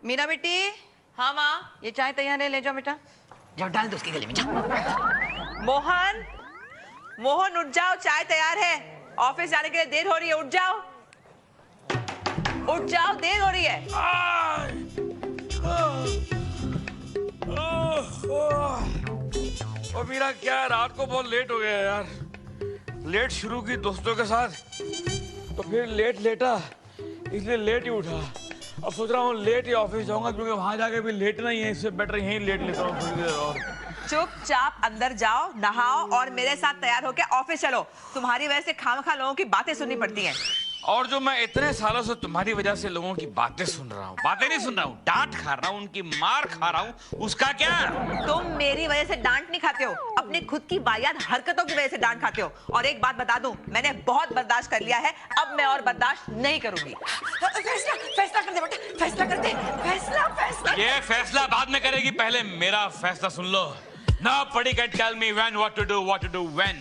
मीना बेटी। हाँ माँ। ये चाय तैयार है, ले जाओ बेटा। जाओ डाल दो उसके गले में, जाओ। मोहन, मोहन उठ जाओ, चाय तैयार है। ऑफिस जाने के लिए देर हो रही है, उठ जाओ। उठ जाओ, देर हो रही है। और मेरा क्या, रात को बहुत लेट हो गया यार। लेट शुरू की दोस्तों के साथ, तो फिर लेट लेटा, इसलिए लेट ही उठा। अब सोच रहा हूँ लेट ही ऑफिस जाऊंगा, क्योंकि वहां जाके भी लेट नहीं है, इससे बेटर यहीं लेट लेता हूँ थोड़ी देर और। चुपचाप अंदर जाओ, नहाओ और मेरे साथ तैयार होकर ऑफिस चलो। तुम्हारी वजह से खामखा लोगों की बातें सुननी पड़ती हैं। और जो मैं इतने सालों से तुम्हारी वजह से लोगों की बातें सुन रहा हूँ, बातें नहीं सुन रहा हूँ, डांट खा रहा हूँ, उनकी मार खा रहा हूँ, उसका क्या? तुम मेरी वजह से डांट नहीं खाते हो, अपनी खुद की वाहियात हरकतों की वजह से डांट खाते हो। और एक बात बता दूं, मैंने बहुत बर्दाश्त कर लिया है, अब मैं और बर्दाश्त नहीं करूंगी। फैसला फैसला कर दे बेटा, फैसला कर दे, फैसला फैसला। ये फैसला बाद में करेगी, पहले मेरा फैसला सुन लो। Nobody can tell me when what to do when,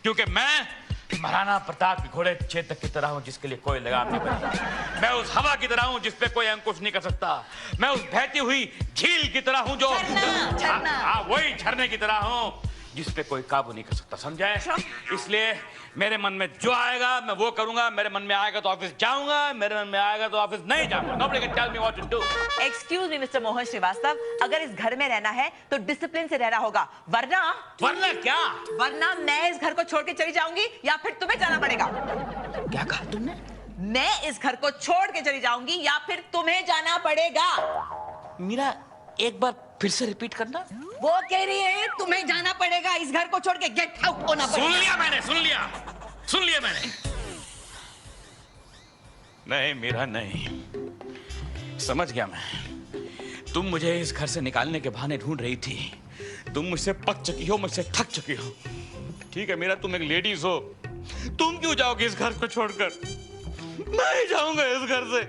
क्योंकि मैं महाराणा प्रताप के घोड़े चेतक की तरह हूँ, जिसके लिए कोई लगाम नहीं बनी। मैं उस हवा की तरह हूँ जिस पे कोई अंकुश नहीं कर सकता। मैं उस बहती हुई झील की तरह हूँ जो वही झरने की तरह हूँ जिस पे कोई काबू नहीं कर सकता, समझे? इसलिए मेरे मन में जो आएगा मैं वो करूंगा। मेरे मन में आएगा तो ऑफिस जाऊंगा, मेरे मन में आएगा तो ऑफिस नहीं जाऊंगा। Nobody can tell me what to do. Excuse me mister Mohan Shrivastava, अगर इस घर में रहना है तो डिसिप्लिन से रहना होगा, वरना क्या? वरना मैं इस घर को छोड़ के चली जाऊंगी या फिर तुम्हें जाना पड़ेगा। क्या कहा तुमने? मैं इस घर को छोड़ के चली जाऊंगी या फिर तुम्हें जाना पड़ेगा। मीरा, एक बार फिर से रिपीट करना। वो कह रही है तुम्हें जाना पड़ेगा, इस घर को छोड़ के गेट आउट होना पड़ेगा। सुन लिया मैंने। नहीं मीरा, नहीं, समझ गया मैं। तुम मुझे इस घर से निकालने के बहाने ढूंढ रही थी। तुम मुझसे पक चुकी हो, मुझसे थक चुकी हो। ठीक है मीरा, तुम एक लेडीज हो, तुम क्यों जाओगे इस घर को छोड़कर? मैं ही जाऊंगा इस घर से।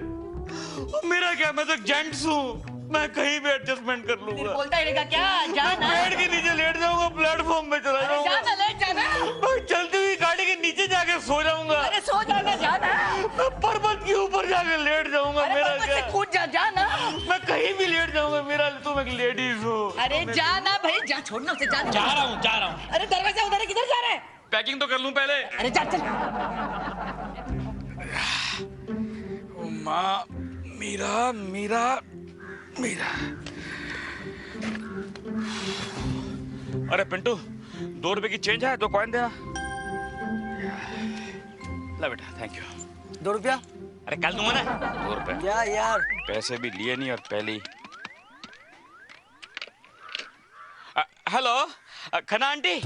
मेरा क्या, मैं तो जेंट्स हूँ, मैं कहीं भी एडजस्टमेंट कर लूंगा। बोलता रहेगा क्या? जाना। बेड के नीचे लेट जाऊंगा, प्लेटफॉर्म पे चला जाऊंगा। जाना, लेट जाना। मैं चलती हुई गाड़ी के नीचे जाके सो जाऊंगा। अरे सो जाना, जाना। मैं पर्वत के ऊपर जाके लेट जाऊंगा। मेरा क्या, कूद जा, जाना। मैं कहीं भी लेट जाऊंगा। मेरा, तुम एक लेडीज हो। अरे जाना भाई, जा, छोड़ना उसे, जाना। जा रहा हूँ। अरे दरवाजा उधर है, किधर जा रहे हैं? पैकिंग तो कर लूं पहले। अरे जा, चल। माँ, मीरा। अरे पिंटू, 2 रुपए की चेंज है तो कॉइन देना। ला बेटा, थैंक यू। 2 रुपया? अरे कल दूंगा ना 2 रुपए। क्या यार, पैसे भी लिए नहीं और पहले। हेलो खन्ना आंटी,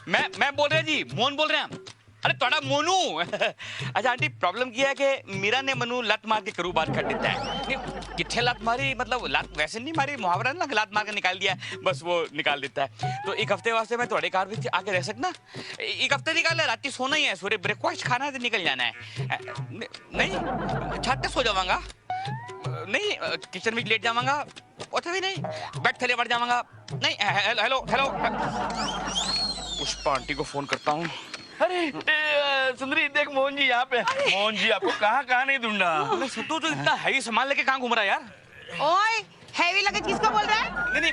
मैं बोल रहे जी, मोहन बोल रहे हैं हम। अरे थोड़ा मोनू। अच्छा आंटी, प्रॉब्लम क्या है कि मीरा ने मनु लत मार के करू बात कर देता है। नहीं, किथे लत मारी, मतलब लत वैसे नहीं मारी, मुहावरा ना, लत मार के निकाल दिया, बस वो निकाल देता है। तो एक हफ्ते वास्ते मैं थोड़े कार में आके रह सकना? एक हफ्ते निकाल ले, रात सोना ही है, सूर्य ब्रेकफास्ट खाना है तो निकल जाना है। नहीं, छत पे सो जाऊंगा, नहीं किचन में लेट जाऊंगा, उठा भी नहीं, बेड थले बढ़ जाऊंगा। नहीं, हेलो पुष्पा आंटी को फोन करता हूँ। अरे सुंदरी, देख मोहन जी यहाँ पे। मोहन जी आपको कहाँ नहीं ढूंढा। सत्तू तो इतना हैवी सामान लेके कहाँ घूम रहा है यार? ओए, हैवी लगेज किसको बोल रहा है? नहीं,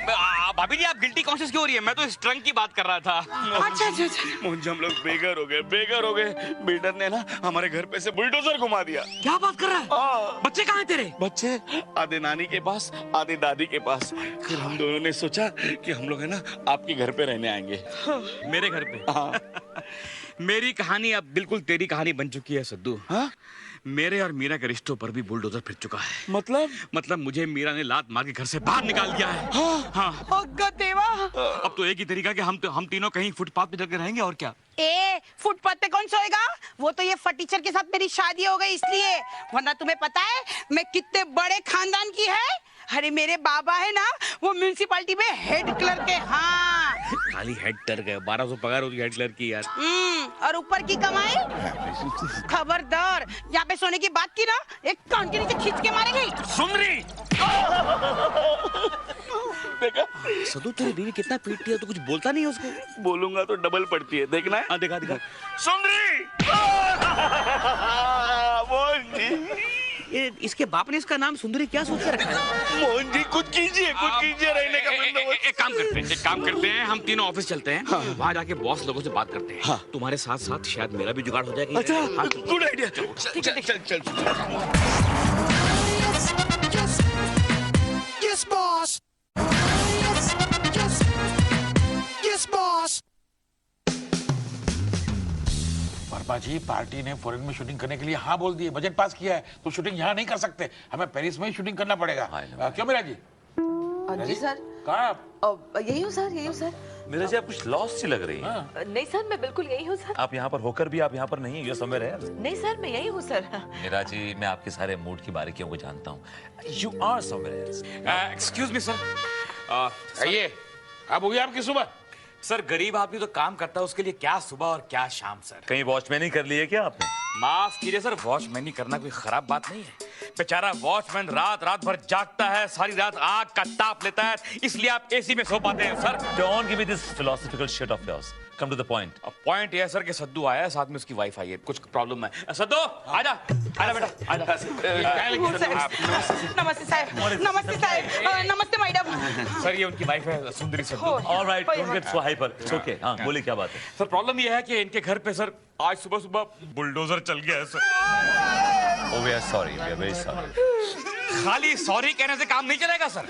भाभी जी आप गिल्टी कॉन्शियस क्यों हो रही है? मैं तो इस ट्रंक की बात कर रहा था। अच्छा। मोहन जी, हम लोग बेघर हो गए। बिल्डर ने ना हमारे घर पे से बुलडोजर घुमा दिया। क्या बात कर रहा है? बच्चे कहाँ हैं तेरे? बच्चे आधे नानी के पास, आधे दादी के पास। फिर हम दोनों ने सोचा कि हम लोग है ना आपके घर पे रहने आएंगे। मेरे घर पे? हाँ। मेरी कहानी अब बिल्कुल तेरी कहानी बन चुकी है सद्दू। हाँ? मेरे और मीरा के रिश्तों पर भी बुलडोजर फिर चुका है। मतलब मुझे मीरा ने लात मार के घर से बाहर निकाल दिया है। हाँ। देवा, अब तो एक ही तरीका कि हम तीनों कहीं फुटपाथ पे चलकर रहेंगे, और क्या। फुटपाथ पे कौन सोएगा? वो तो ये फटीचर के साथ मेरी शादी हो गई इसलिए, वरना तुम्हें पता है मैं कितने बड़े खानदान की है। अरे मेरे बाबा है ना, वो म्यूनिसिपालिटी में हेड क्लर्क है। हाँ, खाली हेड क्लर्क है, 1200 पगार होती है हेड क्लर्क की यार। और ऊपर की कमाई। खबरदार, यहाँ पे सोने की बात की ना, एक कान के नीचे खींच के मारेंगे। सुंदरी, देखा सदू, तेरी बीवी कितना पीटती है, तो कुछ बोलता नहीं है उसको? बोलूंगा तो डबल पड़ती है, देखना है। हाँ, दिखा। सुंदरी। मोहन जी, इसके बाप ने इसका नाम सुंदरी क्या सोच के रखा है? मोहन कुछ कीजिए रहने का बंदोबस्त। एक काम करते हैं हम तीनों ऑफिस चलते हैं, वहाँ जाके बॉस लोगों से बात करते हैं। तुम्हारे साथ साथ शायद मेरा भी जुगाड़ हो जाएगा। अच्छा, गुड आइडिया। चल। Yes, boss. Yes, boss. Verma ji, party ने फॉरेन में शूटिंग करने के लिए हाँ बोल दिए, बजट पास किया है, तो शूटिंग यहाँ नहीं कर सकते, हमें पेरिस में ही शूटिंग करना पड़ेगा। क्यों मीरा जी? जी सर। कहाँ आप? यही हूँ सर। मेरे से आप कुछ लॉस सी लग रही है। नहीं सर, मैं बिल्कुल यही हूँ सर। आप यहाँ पर होकर भी आप यहाँ पर नहीं, यू समवेयर है। नहीं सर, मैं यही हूँ सर। मीरा जी, मैं आपके सारे मूड की बारीकियों को जानता हूँ। You are somewhere. Excuse me sir, ये अब हो गई आपकी सुबह? सर गरीब आदमी तो काम करता है, उसके लिए क्या सुबह और क्या शाम सर। कहीं वॉचमैन ही कर लिए क्या आपने? माफ कीजिए सर, वॉचमैन ही करना कोई खराब बात नहीं है। बेचारा वॉचमैन रात भर जागता है, सारी रात आग का ताप लेता है, इसलिए आप एसी में सो पाते हैं sir. Don't give me this philosophical shit of yours. Come to the point. अब पॉइंट ये है सर कि सद्दू आया है, साथ में उसकी वाइफ आई है, कुछ प्रॉब्लम है। सद्दू आजा बेटा, आजा। नमस्ते साहब। नमस्ते मैडम। सर ये उनकी वाइफ है सुंदरी Saddu. All right, don't get so hyper. It's okay. हाँ, बोलिए क्या बात है? सर प्रॉब्लम ये है कि इनके घर पे सर आज सुबह बुलडोजर चल गया है sir. Oh, we are sorry. We are very sorry. खाली सॉरी कहने से काम नहीं चलेगा सर।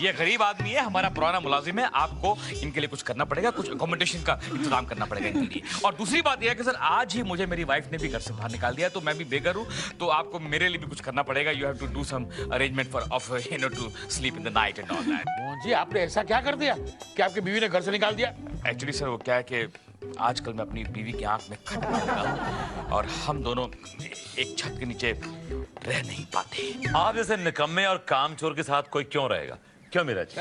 ये गरीब आदमी है, हमारा पुराना मुलाजिम है, आपको इनके लिए कुछ करना पड़ेगा, कुछ अकोमोडेशन का इंतजाम करना पड़ेगा इनके लिए। और दूसरी बात यह है कि सर आज ही मुझे मेरी वाइफ ने भी घर से बाहर निकाल दिया, तो मैं भी बेघर हूँ, तो आपको मेरे लिए भी कुछ करना पड़ेगा। You have to do some arrangement for of to sleep in the night and all that. Mohan ji, आपने ऐसा क्या कर दिया कि आपकी बीवी ने घर से निकाल दिया? एक्चुअली सर वो क्या है कि आजकल मैं अपनी बीवी की आंख में खट लगा हूं और हम दोनों एक छत के नीचे रह नहीं पाते। आप जैसे निकम्मे और कामचोर के साथ कोई क्यों रहेगा? क्यों Meera ji?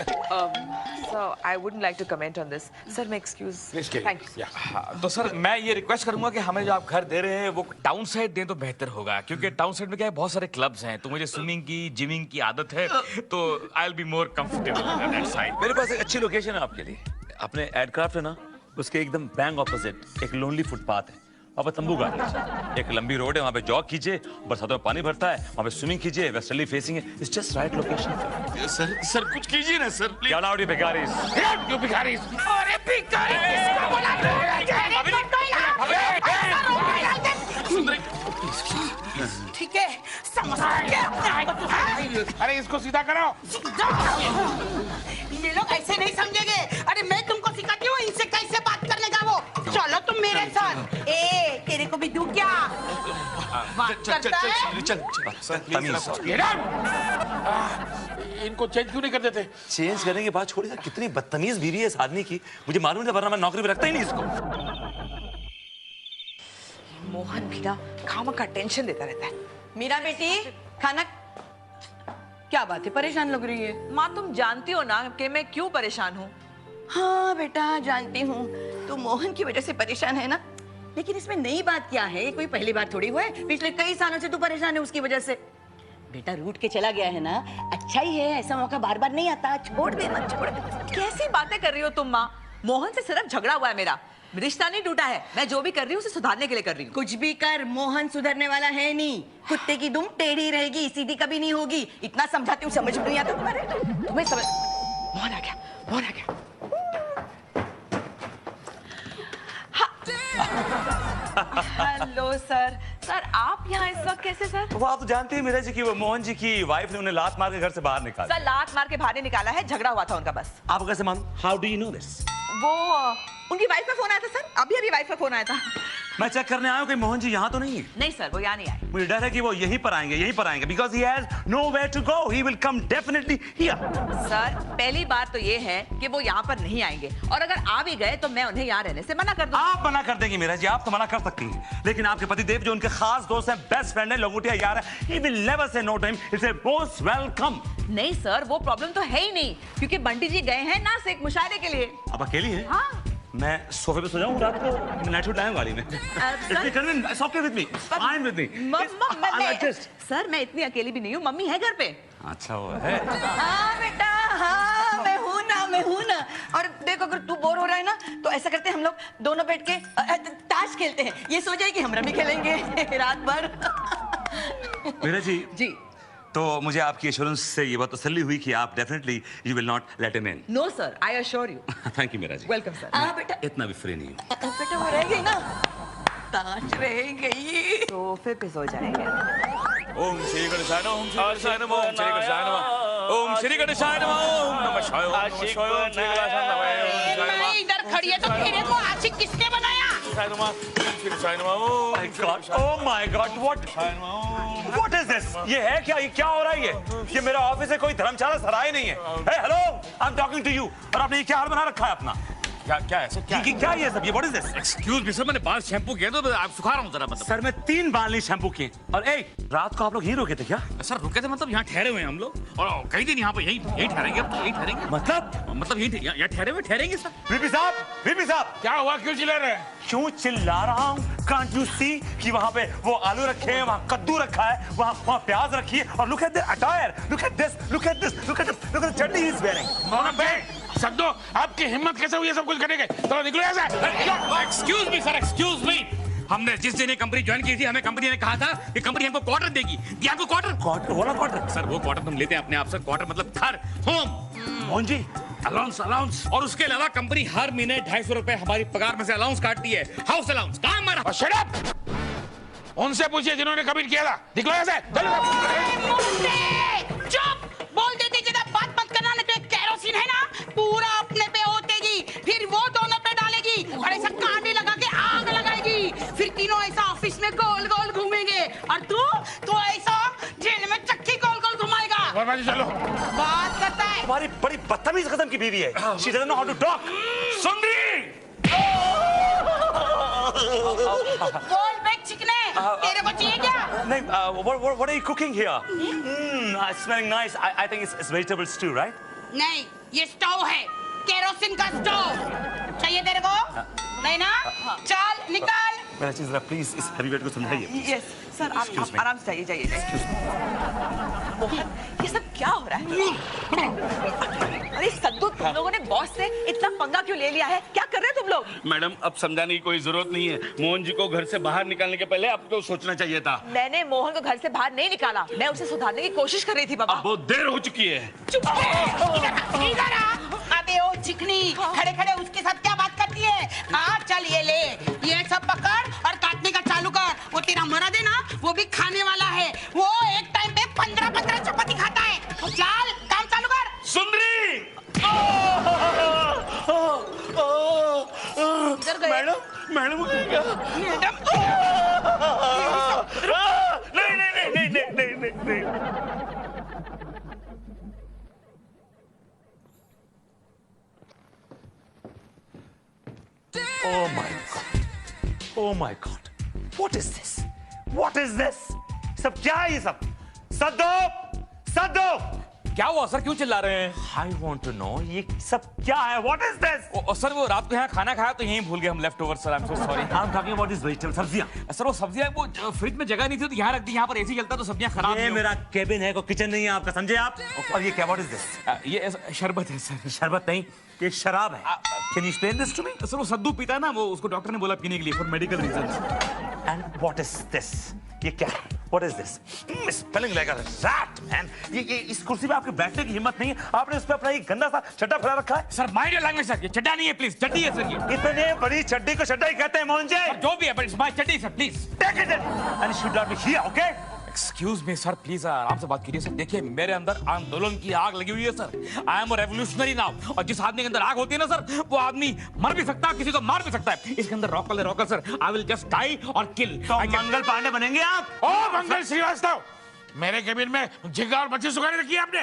So I wouldn't like to comment on this. Sir, मैं excuse. Thank you. हाँ, तो सर मैं ये रिक्वेस्ट करूंगा कि हमें जो आप घर दे रहे हैं वो टाउन साइड दें तो बेहतर होगा, क्योंकि टाउन साइड में क्या है बहुत सारे क्लब्स हैं, तो मुझे स्विमिंग की जिमिंग की आदत है, तो I will be more comfortable that side. मेरे पास एक अच्छी लोकेशन है आपके लिए। अपने एयरक्राफ्ट है ना, उसके एकदम बैंग ऑपोजिट एक लोनली फुटपाथ है, वहाँ पे तंबू गाड़ लीजिए। एक लंबी रोड है, वहाँ पे जॉग कीजिए, बरसातों में पानी भरता है, वहाँ पे स्विमिंग कीजिए, वेस्टर्ली फेसिंग है। It's just right location. Sir कुछ कीजिए ना सर प्लीज। क्या नाउ डी भिखारी? क्यों भिखारी? अरे भिखारी किसको बोला? ठीक है, समझ गया। अरे इसको सीधा करो। ये लोग ऐसे नहीं समझेंगे। अरे मैं तुमको सिखाती हूँ इनसे कैसे बात करने का। वो चलो तुम मेरे साथ। तेरे को भी दूं क्या? बात करता है? इनको चेंज क्यों नहीं कर देते? चेंज करने के बाद छोड़िए, कितनी बदतमीज बीवी है इस आदमी की, मुझे मालूम है, वरना मैं नौकरी पे रखता ही नहीं इसको। मोहन भी ना खामा का टेंशन देता रहता है। मीरा बेटी खाना, क्या बात है परेशान लग रही है? माँ तुम जानती हो ना कि मैं क्यों परेशान हूँ। हाँ बेटा जानती हूँ, तू मोहन की वजह से परेशान है ना, लेकिन इसमें नई बात क्या है? ये कोई पहली बार थोड़ी हुआ है, पिछले कई सालों से तू परेशान है उसकी वजह से। बेटा रूठ के चला गया है ना, अच्छा ही है, ऐसा मौका बार बार नहीं आता, छोड़ दे मत, छोड़ दे। कैसी बातें कर रही हो तुम माँ? मोहन से सिर्फ झगड़ा हुआ है मेरा, रिश्ता नहीं टूटा है। मैं जो भी कर रही हूँ उसे सुधारने के लिए कर रही हूँ। कुछ भी कर, मोहन सुधरने वाला है नहीं। कुत्ते की दुम टेढ़ी रहेगी, सीधी कभी नहीं होगी। इतना समझाती हूँ, समझ नहीं आता तुम्हारे? तुम्हें समझ। मोहन आ गया, मोहन आ गया। Hello sir. सर आप यहाँ इस वक्त कैसे सर? वो आप तो जानते हैं मीरा जी की वो मोहन जी की वाइफ ने उन्हें लात मार के घर से बाहर निकाला। सर लात मार के बाहर नहीं निकाला है, झगड़ा हुआ था उनका बस। आप कैसे मालूम? How do you know this? वो उनकी वाइफ का फोन आया था सर, अभी वाइफ का फोन आया था। मैं चेक करने आया हूँ कि मोहन जी यहाँ तो नहीं है। नहीं सर, वो यहाँ नहीं आए। मुझे डर है कि वो यहीं पर आएंगे, because he has nowhere to go. He will come definitely here. Sir पहली बात तो ये है कि वो यहाँ पर नहीं आएंगे, और अगर आ भी गए तो मैं उन्हें यहाँ रहने से मना कर दूँ। आप मना कर देंगे मीरा जी, आप तो मना कर सकती हैं, लेकिन आपके पतिदेव जो उनके खास दोस्त हैं, बेस्ट फ्रेंड है, लंगोटिया यार है, he will never say no to him. It's a most welcome. नहीं सर, वो प्रॉब्लम तो है ही नहीं, क्योंकि बंटी जी गए हैं नासिक मुशायरे के लिए। आप अकेली हैं? हाँ। मैं सोफे पे सो जाऊं रात को, नाइट शूट आऊं गाड़ी में। It's okay with me. Fine with me. Sir मैं इतनी अकेली भी नहीं हूँ, मम्मी है घर पे। अच्छा वो है। हाँ बेटा, हाँ मैं हूँ ना। और देखो अगर तू बोर हो रहा है ना, तो ऐसा करते हैं हम लोग दोनों बैठ के ताश खेलते हैं। ये सो जाएगी, हम रमी खेलेंगे रात भर। मीरा जी जी तो मुझे आपकी एश्योरेंस से ये बात तसल्ली हुई कि आप definitely you will not let him in. No sir, I assure you. Thank you Meera ji. Welcome sir. हाँ बेटा, इतना भी फ्री नहीं हूँ। बेटा वो रह गई ना, ताज रह गई। सोफे पे सो जाएंगे। ओम श्री गणेशाय नमः, ओम श्री गणेशाय नमः, ओम श्री गणेशाय नमः, ओम श्री गणेशाय नमः, ओम नमः शिवाय, ओम नमः शिवाय, ओम श्री गणेशाय नमः, ओम श्री गणेशाय मैं इधर खड़ी है तो तेरे को आशिक किसने बनाया? नमः, ओम श्री गणेशाय नमः, ओम My God, oh my God, what is this? ये है क्या? ये क्या हो रहा है ये मेरा ऑफिस है, कोई धर्मशाला सराय नहीं है। Hey, hello, I'm talking to you। और आपने ये क्या हाल बना रखा है अपना? क्या है सर? क्या ये सब? ये what is this? Excuse me sir, मैंने बाल शैम्पू किया तो आप सुखा रहा हूँ जरा मतलब। सर मैं 3 बाल नहीं शैम्पू किए। और रात को आप लोग यहीं रुके थे क्या? सर रुके थे मतलब यहाँ ठहरे हुए हैं हम लोग और कई दिन यहाँ पे यही ठहरेंगे, अब तो यही ठहरेंगे। मतलब यही यहाँ ठहरे हुए ठहरेंगे सर। वीपी साहब क्या हुआ, क्यों चिल्ला रहे हैं? क्यों चिल्ला रहा हूँ? Can't you see कि वहाँ पे वो आलू रखे हैं, वहाँ कद्दू रखा है, वहाँ प्याज रखी है, और look at the attire, look at the chutney he's wearing। Mohan भाई, सद्दो, आपकी हिम्मत कैसे हुई ये सब कुछ करने के? थोड़ा निकलो यहाँ से। Excuse me sir, excuse me. हमने जिस दिन ये कंपनी ज्वाइन की थी, हमें कंपनी ने कहा था कि कंपनी हमको क्वार्टर देगी। दिया हमको क्वार्टर सर, वो क्वार्टर तुम लेते हैं अपने आप से। क्वार्टर मतलब घर, होम। मोहन जी, अलाउंस और उसके अलावा कंपनी हर महीने 250 रुपए हमारी पगार में से अलाउंस काटती है। हाउस अलाउंस काम हमारा। और shut up! उनसे पूछिए जिन्होंने कमिट किया था। निकलो यहाँ से। चुप! बोल देती कि बात मत करना, नहीं तो एक केरोसिन है ना, पूरा अपने पे होतेगी, फिर वो दोनों पे डालेगी और ऐसा कांटे लगा के आग लगाएगी, फिर तीनों ऐसा ऑफिस में गोल गोल घूमेंगे और तू ऐसा जेल में चक्की गोल गोल घुमाएगा। वर्मा जी चलो। बात करता है। हमारी बड़ी बदतमीज किस्म की बीवी है। She doesn't know how to talk। सुंदरी! बोल बे चिकने, तेरे को चाहिए क्या? नहीं, what are you cooking here? Smelling nice. I think it's vegetable stew, right? नहीं, ये स्टोव है, केरोसिन का स्टोव। चाहिए तेरे को? नहीं ना? चल निकाल। मेरा चीज प्लीज इस हैवीवेट को समझाइए। यस सर, आप आराम से जाइए। मोहन, ये सब क्या हो रहा है? अरे सद्दू, तुम लोगों ने बॉस से इतना पंगा क्यों ले लिया है? क्या कर रहे हो तुम लोग? मैडम, अब समझाने की कोई जरूरत नहीं है। मोहन जी को घर से बाहर निकालने के पहले आपको सोचना चाहिए था। मैंने मोहन को घर से बाहर नहीं निकाला, मैं उसे सुधारने की कोशिश कर रही थी बाबा। अब बहुत देर हो चुकी है। चुप! इधर आ! अबे ओ चिकनी, खड़े खड़े उसके साथ क्या बात करती है? हाँ चल ये ले, ये सब पकड़ और काटने का चालू कर। वो तेरा मर्द है ना, वो भी खाने वाला है, वो एक टाइम पे 15 चपाती खाता है। चल काम चालू कर। सुंदरी! इधर गए। मैडम क्या? नहीं। Oh my God! What is this? सब क्या है ये सब? सद्दो! क्या हुआ सर, क्यों चिल्ला रहे हैं? I want to know ये सब क्या है? What is this? सर वो रात को यहाँ खाना खाया तो यहीं भूल गए हम, left over sir. I am so sorry. I'm talking about this vegetable, सब्जियां। सर वो सब्जियां वो फ्रिज में जगह नहीं थी तो यहाँ रख दी। यहाँ पर एसी चलता तो सब्जियां खराब ये नहीं मेरा केबिन है, कोई किचन नहीं है आपका, समझे आप? और ये क्या? What is this? ये शरबत है सर। शरबत नहीं, ये शराब है। Can you explain this to me? Sir वो सद्दू पीता है ना, वो उसको डॉक्टर ने बोला पीने के लिए for medical reasons. And what is this? ये क्या है? What is this? Smelling like a rat, man. ये इस कुर्सी पे आपके बैठने की हिम्मत नहीं है, आपने उस पे अपना ये गंदा सा चड्डा फैला रखा है। Sir mind your language sir, ये चड्डा नहीं है प्लीज, चड्डी है सर ये। इतने बड़ी चड्डी को चड्डा ही कहते हैं मोहन जी। जो भी है बट इट्स माय चड्डी sir, please Take it in and should not be here, okay? Excuse me sir, please आराम से बात कीजिए सर। देखिए मेरे अंदर आंदोलन की आग लगी हुई है sir. I am a revolutionary now. और जिस आदमी के अंदर आग होती है ना सर, वो आदमी मर भी सकता है, किसी को मार भी सकता है। इसके अंदर रॉकल sir. I will just die और किल। तो मंगल पांडे बनेंगे आप? ओ मंगल श्रीवास्तव, मेरे केबिन में झिंगा और मच्छी सुखाने रखी है आपने।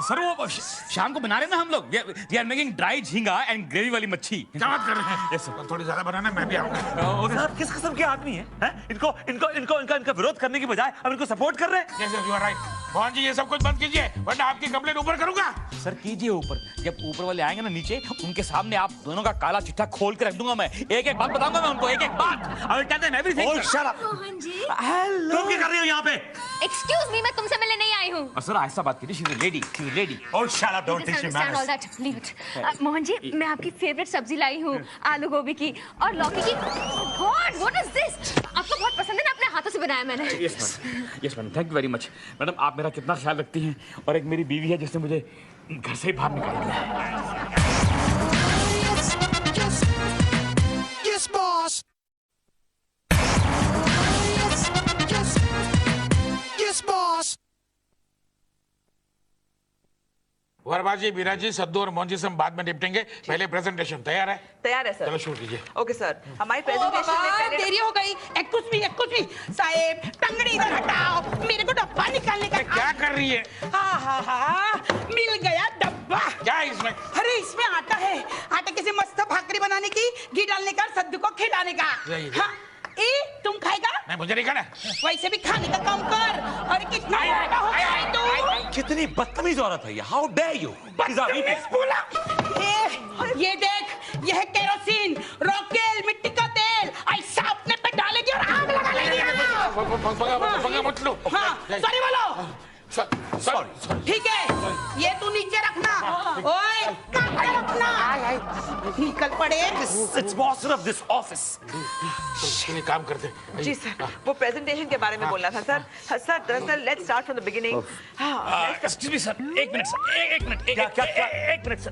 सर वो शाम को बना रहे ना हम लोग, वी आर मेकिंग ड्राई झींगा एंड ग्रेवी वाली मच्छी। क्या बात कर रहे हैं? Yes sir. थोड़ी ज्यादा बनाना, मैं भी आऊंगा। आप किस किस्म के आदमी हैं? इनका विरोध करने की बजाय अब इनको सपोर्ट कर रहे हैं। Yes, you are right. Mohan ji ये सब कुछ बंद कीजिए, वरना आपकी कंप्लेंट ऊपर करूंगा। सर कीजिए ऊपर। जब ऊपर वाले आएंगे ना नीचे, उनके सामने आप दोनों का काला चिट्ठा खोल के रख दूंगा मैं। एक बात बताऊंगा मैं उनको, एक बात। I will tell them everything. Oh, shut up. Mohan ji, तुम क्या कर रही हो यहाँ पे? एक्सक्यूज मी, मैं तुमसे मिलने नहीं आई हूँ। सर ऐसा बात कीजिए, she is a lady. Oh, shut up. Don't teach me Understand all manners. that. Leave it. Mohan ji, मैं आपकी फेवरेट सब्जी लाई हूँ, आलू गोभी की और लौकी की। God, what is this? आपको बहुत पसंद है ना, अपने हाथों से बनाया मैंने। Yes madam, thank you very much. Madam आप मेरा कितना ख्याल रखती हैं, और एक मेरी बीवी है जिसने मुझे घर से ही बाहर निकाल दिया है। Yes, boss. Yes, boss. Verma जी, मीरा जी, सद्दू और मोहन जी से हम बाद में निपटेंगे। पहले प्रेजेंटेशन तैयार है? तैयार है सर। चलो शुरू कीजिए। ओके सर, हमारी ओ प्रेजेंटेशन में बाबा, पहले देरी हो गई। एक्सक्यूज मी साहेब, टंगड़ी इधर हटाओ, मेरे को डब्बा निकालने का। क्या कर रही है? हाँ, मिल गया डब्बा। क्या है इसमें? अरे इसमें आटा है, आटे के से मस्त भाकरी बनाने की, घी डालने का, सद्दू को खिलाने का। हाँ, तुम खाएगा? नहीं, मुझे नहीं खाना। वैसे भी खाने का काम कर। अरे कितना मोटा हो गया है तू। कितनी बदतमीज औरत है ये, हाउ डेयर यू। ये देख, यह है केरोसिन, रॉकेल, मिट्टी का तेल, ऐसा अपने पे डालेगी और आग लगा लेगी। पंगा मत लो। हाँ, सॉरी बोलो। सॉरी। ठीक है, ये तू नीचे रखना। ओए, काट के रखना। निकल पड़े। It's boss of this office. चलिए काम करते हैं। जी सर, वो प्रेजेंटेशन के बारे में बोलना था सर। सर दरअसल let's start from the beginning. Excuse me sir, एक मिनट सर, एक मिनट, एक मिनट सर।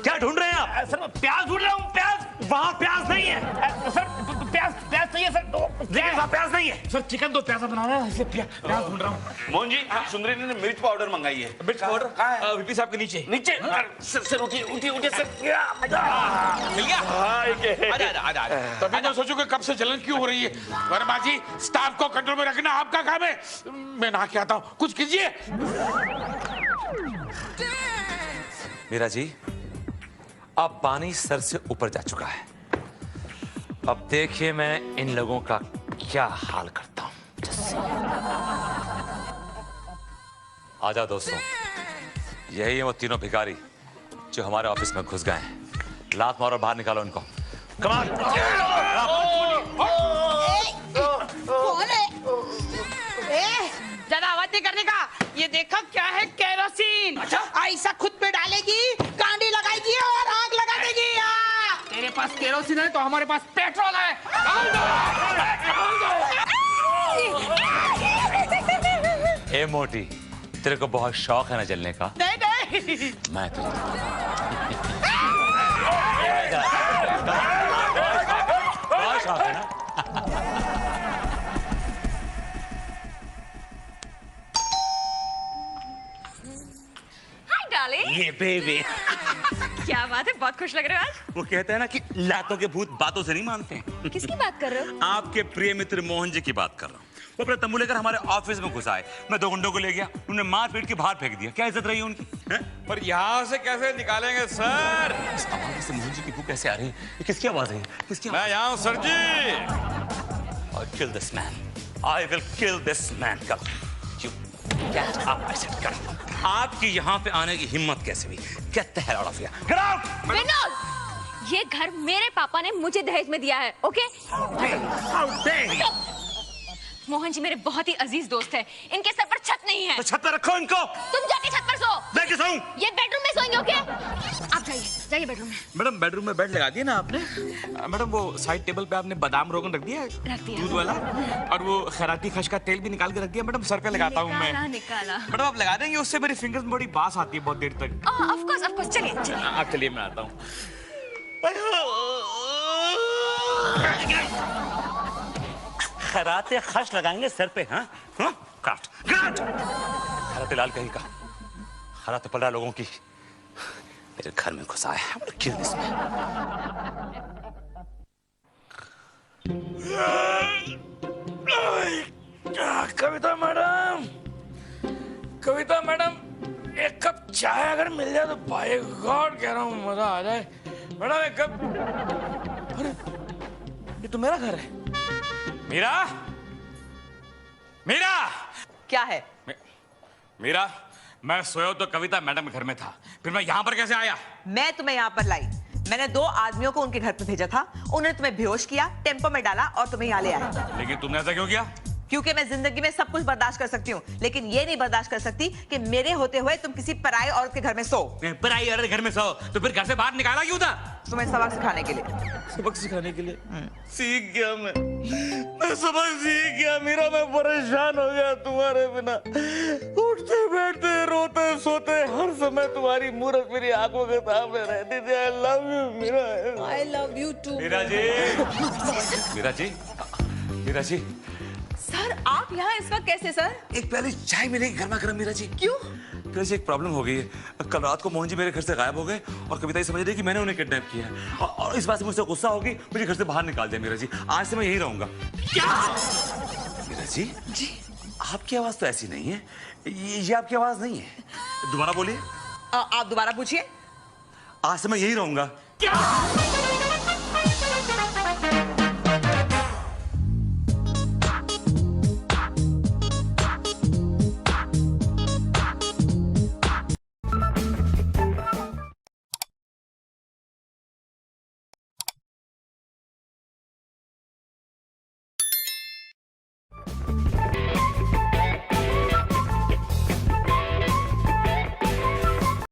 क्या ढूंढ रहे हैं आप? सर मैं प्याज ढूंढ रहा हूँ। प्याज वहाँ प्याज नहीं है सर, प्याज चाहिए सर। लेकिन वहाँ प्याज नहीं है। सर चिकन दो प्याजा बना रहा है, इसलिए प्याज ढूंढ रहा हूँ। मोहन जी, सुंदरी ने मिर्च पाउडर मंगाई है। मिर्च पाउडर कहाँ है? वीपी साहब के नीचे। नीचे सर उठिए सर। मिल गया? आजा। तभी तो सोचो कि कब से जलन क्यों हो रही है। वर्मा जी, स्टाफ को कंट्रोल में रखना आपका काम है। मैं नहा के आता हूँ, कुछ कीजिए। मीरा जी, अब पानी सर से ऊपर जा चुका है। अब देखिए मैं इन लोगों का क्या हाल करता हूं। आजा दोस्तों, यही है वो तीनों भिखारी जो हमारे ऑफिस में घुस गए हैं। लात मारो, बाहर निकालो इनको। कमाल। कौन है? ज्यादा आवाज नहीं करने का। ये देखा क्या है? केरोसिन। ऐसा खुद पे डालेगी, कांडी लगाएगी और आग लगा देगी। तेरे पास केरोसिन है तो हमारे पास पेट्रोल है। ए मोटी, तेरे को बहुत शौक है ना जलने का? नहीं। मैं तो बहुत शौक है ना। Hi darling. ये बेबी। क्या बात है, बहुत खुश लग रहे हो आज। वो कहते हैं ना कि लातों के भूत बातों से नहीं मानते हैं। किसकी बात कर रहे हो? आपके प्रिय मित्र मोहन जी की बात कर रहा हूँ। वो अपना तंबू लेकर हमारे ऑफिस में घुस आए। मैं 2 गुंडों को ले गया, उन्होंने मार पीट के बाहर फेंक दिया। क्या इज्जत रही है उनकी? पर यहाँ से कैसे निकालेंगे सर? इस आवाज से मोहन जी की बू कैसे आ रही है? ये किसकी आवाज है? किसकी? मैं यहाँ हूँ sir ji. I'll kill this man. I will kill this man. Come. You get up, I said. Come. आपकी यहाँ पे आने की हिम्मत कैसे हुई? Get the hell out of here. Get out! Vinod, ये घर मेरे पापा ने मुझे दहेज में दिया है, okay? How dare you! Mohan ji मेरे बहुत ही अजीज दोस्त है, इनके सर पर छत नहीं है। तो छत पर रखो इनको। तुम जाके छत पर सो। मैं क्यों सोऊं? ये बेडरूम में सोएंगे, ओके? आप जाइए बेडरूम में। मैडम बेडरूम में बेड लगा दिया ना आपने? मैडम वो साइड टेबल पे आपने बादाम रोगन रख दिया है? रख दिया। दूध वाला। और वो खैराती खश का तेल भी निकाल के रख दिया। मैडम सर पे लगाता हूँ मैं। निकाला। मैडम आप लगा देंगे, उससे मेरी फिंगर्स में बड़ी बास आती है बहुत देर तक। ऑफ कोर्स, चलिए। आप चलिए, मैं आता हूँ। खराते खश लगाएंगे सर पे, हाँ? हाँ? काट, काट! खराते लाल कहीं का, खराते पलड़ा लोगों की मेरे घर में घुसा है। किल दिस मैन। कविता मैडम, एक कप चाय अगर मिल जाए तो बाय गॉड कह रहा हूँ मजा आ जाए। मैडम एक कप। अरे ये तो मेरा घर है। मीरा, मीरा। क्या है? मीरा, मैं सोया तो कविता मैडम के घर में था, फिर मैं यहाँ पर कैसे आया? मैं तुम्हें यहाँ पर लाई। मैंने 2 आदमियों को उनके घर पे भेजा था, उन्होंने तुम्हें बेहोश किया, टेम्पो में डाला और तुम्हें यहाँ ले आया। लेकिन तुमने ऐसा क्यों किया? क्योंकि मैं जिंदगी में सब कुछ बर्दाश्त कर सकती हूँ, लेकिन ये नहीं बर्दाश्त कर सकती कि मेरे होते हुए तुम किसी पराई औरत के घर में सो। पराई औरत घर में सो तो फिर घर से बाहर निकाला क्यों था? तुम्हें सबक सिखाने के लिए। सबक सिखाने के लिए? सीख गया मैं सबक सीख गया मीरा। मैं परेशान हो गया तुम्हारे बिना। उठते बैठते रोते सोते हर समय तुम्हारी मूरत मेरी आंखों के सामने रहती थी। I love you Meera. I love you too. Meera ji, Meera ji, Meera ji, sir आप यहाँ इस वक्त कैसे सर? एक प्याली चाय मिलेगी गर्मा गर्म मीरा जी? क्यों? मीरा जी एक प्रॉब्लम हो गई है। कल रात को मोहन जी मेरे घर से गायब हो गए और कविता ये समझ रही है कि मैंने उन्हें किडनैप किया है और इस बात से मुझसे गुस्सा होगी, मुझे घर से बाहर निकाल दिया। मीरा जी आज से मैं यही रहूंगा। क्या? मीरा जी, जी आपकी आवाज तो ऐसी नहीं है। ये आपकी आवाज नहीं है। दोबारा बोलिए। आप दोबारा पूछिए। आज से मैं यही रहूंगा। क्या?